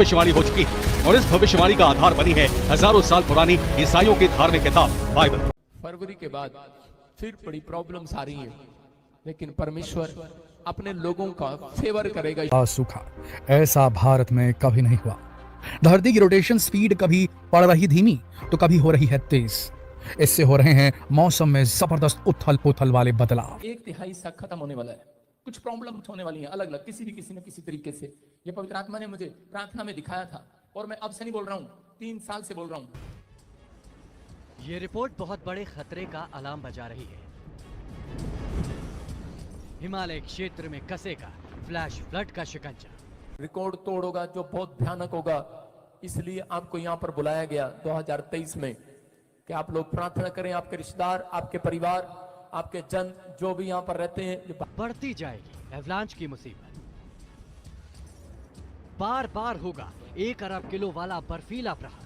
भविष्यवाणी हो चुकी है और इस भविष्यवाणी का आधार बनी है हजारों साल पुरानी ईसाइयों की धार्मिक किताब बाइबल। फरवरी के बाद फिर बड़ी प्रॉब्लम्स आ रही हैं, लेकिन परमेश्वर अपने लोगों का फेवर करेगा। सूखा ऐसा भारत में कभी नहीं हुआ। धरती की रोटेशन स्पीड कभी पड़ रही धीमी तो कभी हो रही है तेज। इससे हो रहे हैं मौसम में जबरदस्त उथल पुथल वाले बदलाव। 1/3 साल खत्म होने वाला है, कुछ प्रॉब्लम होने वाली हैं अलग अलग, किसी न किसी तरीके से। ये पवित्र आत्मा ने मुझे प्रार्थना में दिखाया था और मैं अब से नहीं बोल रहा हूँ, 3 साल से बोल रहा हूँ। ये रिपोर्ट बहुत बड़े खतरे का अलार्म बजा रही है। हिमालय क्षेत्र में कसेगा फ्लैश फ्लड का शिकंजा। रिकॉर्ड तोड़ होगा जो बहुत भयानक होगा, इसलिए आपको यहाँ पर बुलाया गया 2023 में कि आप लोग प्रार्थना करें। आपके रिश्तेदार, आपके परिवार, आपके जन जो भी यहाँ पर रहते हैं। बढ़ती जाएगी एवलांच की मुसीबत। बार बार होगा 1 अरब किलो वाला बर्फीला प्रहार।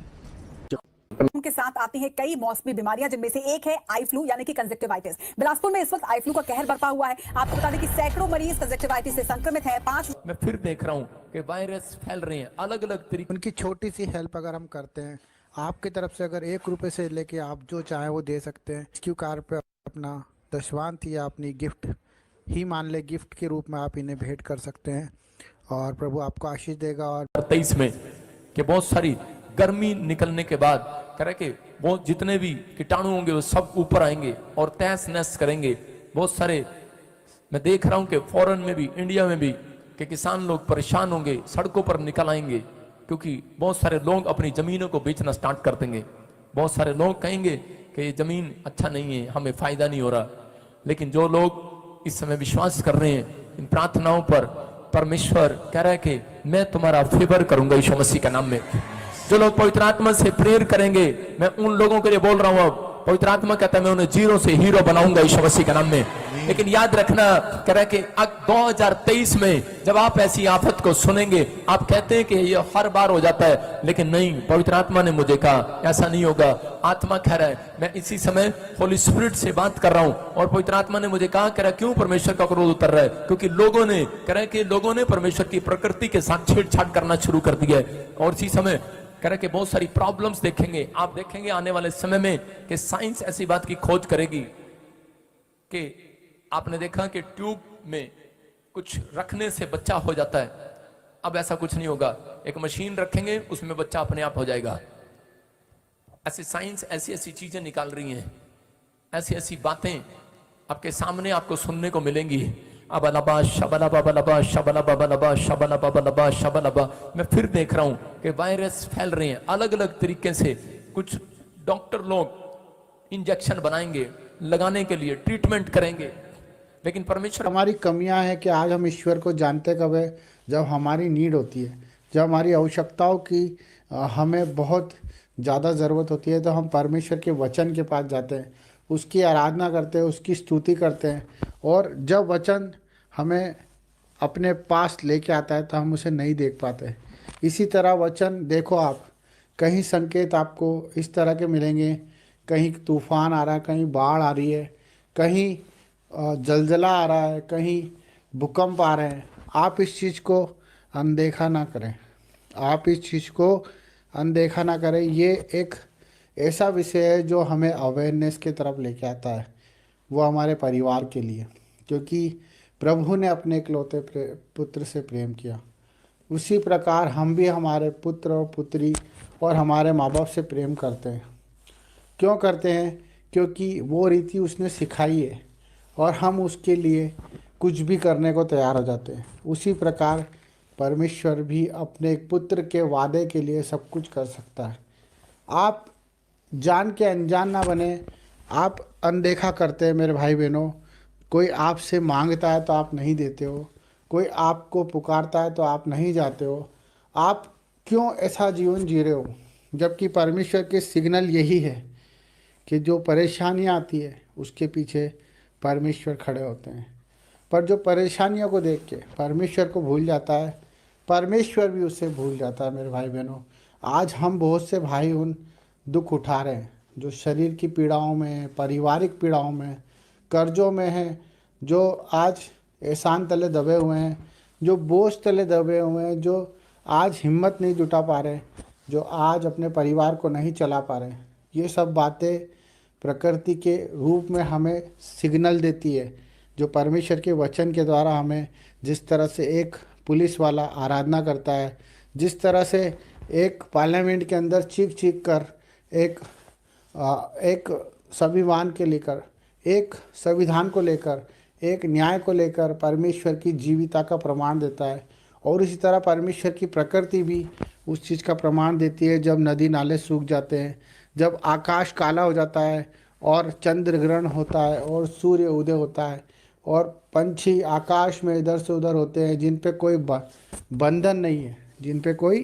उनके साथ आती हैं कई मौसमी बीमारियां, जिनमें से एक है आई फ्लू यानी कि कंजक्टिवाइटिस। बिलासपुर में इस वक्त आई फ्लू का कहर बरपा हुआ है। आपको बता दें कि सैकड़ों मरीज कंजक्टिवाइटिस से संक्रमित हैं। 5 मैं फिर देख रहा हूँ कि वायरस फैल रहे हैं अलग अलग तरीके। उनकी छोटी सी हेल्प अगर हम करते हैं आपकी तरफ से, अगर 1 रुपए से लेके आप जो चाहें वो दे सकते हैं। क्यू कार्ड पे अपना दशवांत या अपनी गिफ्ट ही मान ले, गिफ्ट के रूप में आप इन्हें भेंट कर सकते हैं और प्रभु आपको आशीष देगा। और 23 में कि बहुत सारी गर्मी निकलने के बाद करे कि वो जितने भी कीटाणु होंगे वो सब ऊपर आएंगे और तहस नहस करेंगे। बहुत सारे मैं देख रहा हूं कि फॉरेन में भी, इंडिया में भी कि किसान लोग परेशान होंगे, सड़कों पर निकल आएंगे, क्योंकि बहुत सारे लोग अपनी जमीनों को बेचना स्टार्ट कर देंगे। बहुत सारे लोग कहेंगे कि ये जमीन अच्छा नहीं है, हमें फायदा नहीं हो रहा। लेकिन जो लोग इस समय विश्वास कर रहे हैं इन प्रार्थनाओं पर, परमेश्वर कह रहा है कि मैं तुम्हारा फेवर करूंगा यीशु मसीह के नाम में। जो लोग पवित्र आत्मा से प्रेयर करेंगे, मैं उन लोगों के लिए बोल रहा हूं। अब पवित्र आत्मा कहता है मैं उन्हें जीरो से हीरो बनाऊंगा यीशु मसीह के नाम में। लेकिन याद रखना, कह रहा है कि 2023 में जब आप ऐसी आफत को सुनेंगे, आप कहते हैं कि ये हर बार हो जाता है, लेकिन नहीं, पवित्र आत्मा ने मुझे कहा ऐसा नहीं होगा। आत्मा कह रहा है, मैं इसी समय होली स्पिरिट से बात कर रहा हूं और पवित्र आत्मा ने मुझे कहा, कह रहा है क्यों परमेश्वर का क्रोध उतर रहा है? क्योंकि लोगों ने, कह रहा है कि लोगों ने परमेश्वर की प्रकृति के साथ छेड़छाड़ करना शुरू कर दिया है। और इसी समय कह रहे कि बहुत सारी प्रॉब्लम्स देखेंगे। आप देखेंगे आने वाले समय में कि साइंस ऐसी बात की खोज करेगी कि आपने देखा कि ट्यूब में कुछ रखने से बच्चा हो जाता है, अब ऐसा कुछ नहीं होगा। एक मशीन रखेंगे उसमें बच्चा अपने आप हो जाएगा। ऐसी साइंस ऐसी ऐसी चीजें निकाल रही हैं, ऐसी ऐसी बातें आपके सामने आपको सुनने को मिलेंगी। अबलबा शबलबा बलबा शबलबा बलबा शबलबा बलबा शबलबा। मैं फिर देख रहा हूं कि वायरस फैल रहे हैं अलग अलग तरीके से। कुछ डॉक्टर लोग इंजेक्शन बनाएंगे, लगाने के लिए ट्रीटमेंट करेंगे, लेकिन परमेश्वर, हमारी कमियां हैं कि आज हम ईश्वर को जानते कब है? जब हमारी नीड होती है, जब हमारी आवश्यकताओं की हमें बहुत ज़्यादा ज़रूरत होती है, तो हम परमेश्वर के वचन के पास जाते हैं, उसकी आराधना करते हैं, उसकी स्तुति करते हैं। और जब वचन हमें अपने पास लेके आता है तो हम उसे नहीं देख पाते। इसी तरह वचन देखो, आप कहीं संकेत आपको इस तरह के मिलेंगे, कहीं तूफान आ रहा है, कहीं बाढ़ आ रही है, कहीं जलजला आ रहा है, कहीं भूकंप आ रहे हैं। आप इस चीज़ को अनदेखा ना करें, आप इस चीज़ को अनदेखा ना करें। ये एक ऐसा विषय है जो हमें अवेयरनेस की तरफ लेके आता है, वो हमारे परिवार के लिए, क्योंकि प्रभु ने अपने इकलौते पुत्र से प्रेम किया, उसी प्रकार हम भी हमारे पुत्र और पुत्री और हमारे माँ बाप से प्रेम करते हैं। क्यों करते हैं? क्योंकि वो रीति उसने सिखाई है और हम उसके लिए कुछ भी करने को तैयार हो जाते हैं। उसी प्रकार परमेश्वर भी अपने एक पुत्र के वादे के लिए सब कुछ कर सकता है। आप जान के अनजान ना बने, आप अनदेखा करते हैं मेरे भाई बहनों। कोई आपसे मांगता है तो आप नहीं देते हो, कोई आपको पुकारता है तो आप नहीं जाते हो। आप क्यों ऐसा जीवन जी रहे हो? जबकि परमेश्वर के सिग्नल यही है कि जो परेशानियाँ आती है उसके पीछे परमेश्वर खड़े होते हैं। पर जो परेशानियों को देख के परमेश्वर को भूल जाता है, परमेश्वर भी उससे भूल जाता है। मेरे भाई बहनों, आज हम बहुत से भाई उन दुख उठा रहे हैं जो शरीर की पीड़ाओं में, पारिवारिक पीड़ाओं में, कर्जों में हैं, जो आज एहसान तले दबे हुए हैं, जो बोझ तले दबे हुए हैं, जो आज हिम्मत नहीं जुटा पा रहे, जो आज अपने परिवार को नहीं चला पा रहे, ये सब बातें प्रकृति के रूप में हमें सिग्नल देती है, जो परमेश्वर के वचन के द्वारा हमें, जिस तरह से एक पुलिस वाला आराधना करता है, जिस तरह से एक पार्लियामेंट के अंदर चीख चीख कर एक संविधान के लेकर, एक संविधान को लेकर, एक न्याय को लेकर परमेश्वर की जीविता का प्रमाण देता है, और इसी तरह परमेश्वर की प्रकृति भी उस चीज़ का प्रमाण देती है। जब नदी नाले सूख जाते हैं, जब आकाश काला हो जाता है और चंद्र ग्रहण होता है और सूर्य उदय होता है और पंछी आकाश में इधर से उधर होते हैं, जिन पे कोई बंधन नहीं है, जिन पे कोई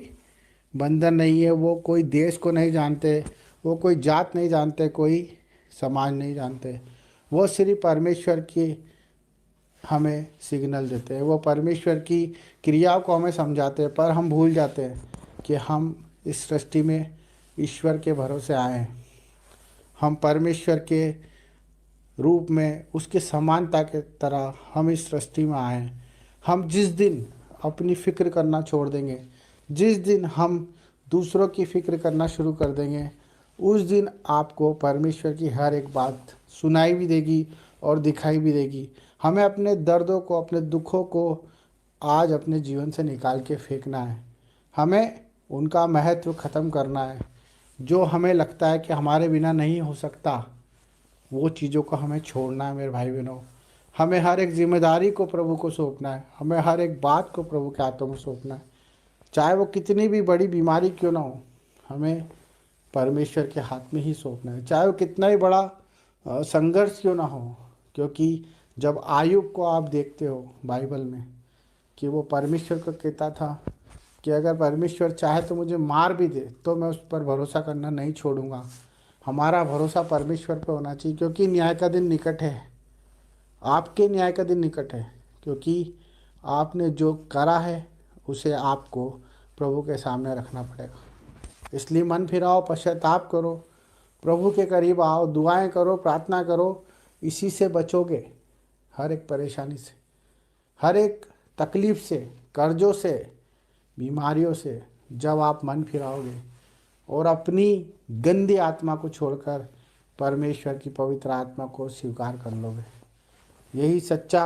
बंधन नहीं है, वो कोई देश को नहीं जानते, वो कोई जात नहीं जानते, कोई समाज नहीं जानते, वो सिर्फ परमेश्वर की हमें सिग्नल देते हैं, वो परमेश्वर की क्रियाओं को हमें समझाते हैं। पर हम भूल जाते हैं कि हम इस सृष्टि में ईश्वर के भरोसे आए हैं, हम परमेश्वर के रूप में उसके समानता के तरह हम इस सृष्टि में आए हैं। हम जिस दिन अपनी फ़िक्र करना छोड़ देंगे, जिस दिन हम दूसरों की फ़िक्र करना शुरू कर देंगे, उस दिन आपको परमेश्वर की हर एक बात सुनाई भी देगी और दिखाई भी देगी। हमें अपने दर्दों को, अपने दुखों को आज अपने जीवन से निकाल के फेंकना है, हमें उनका महत्व ख़त्म करना है। जो हमें लगता है कि हमारे बिना नहीं हो सकता, वो चीज़ों को हमें छोड़ना है मेरे भाई बहनों। हमें हर एक जिम्मेदारी को प्रभु को सौंपना है, हमें हर एक बात को प्रभु के हाथों में सौंपना है, चाहे वो कितनी भी बड़ी बीमारी क्यों ना हो, हमें परमेश्वर के हाथ में ही सौंपना है, चाहे वो कितना ही बड़ा संघर्ष क्यों ना हो। क्योंकि जब आयुब को आप देखते हो बाइबल में कि वो परमेश्वर को कहता था कि अगर परमेश्वर चाहे तो मुझे मार भी दे तो मैं उस पर भरोसा करना नहीं छोड़ूंगा। हमारा भरोसा परमेश्वर पर होना चाहिए, क्योंकि न्याय का दिन निकट है, आपके न्याय का दिन निकट है, क्योंकि आपने जो करा है उसे आपको प्रभु के सामने रखना पड़ेगा। इसलिए मन फिराओ, पश्चाताप करो, प्रभु के करीब आओ, दुआएं करो, प्रार्थना करो, इसी से बचोगे, हर एक परेशानी से, हर एक तकलीफ़ से, कर्जों से, बीमारियों से। जब आप मन फिराओगे और अपनी गंदी आत्मा को छोड़कर परमेश्वर की पवित्र आत्मा को स्वीकार कर लोगे, यही सच्चा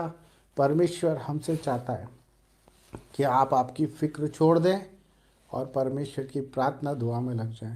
परमेश्वर हमसे चाहता है कि आप आपकी फ़िक्र छोड़ दें और परमेश्वर की प्रार्थना दुआ में लग जाएं।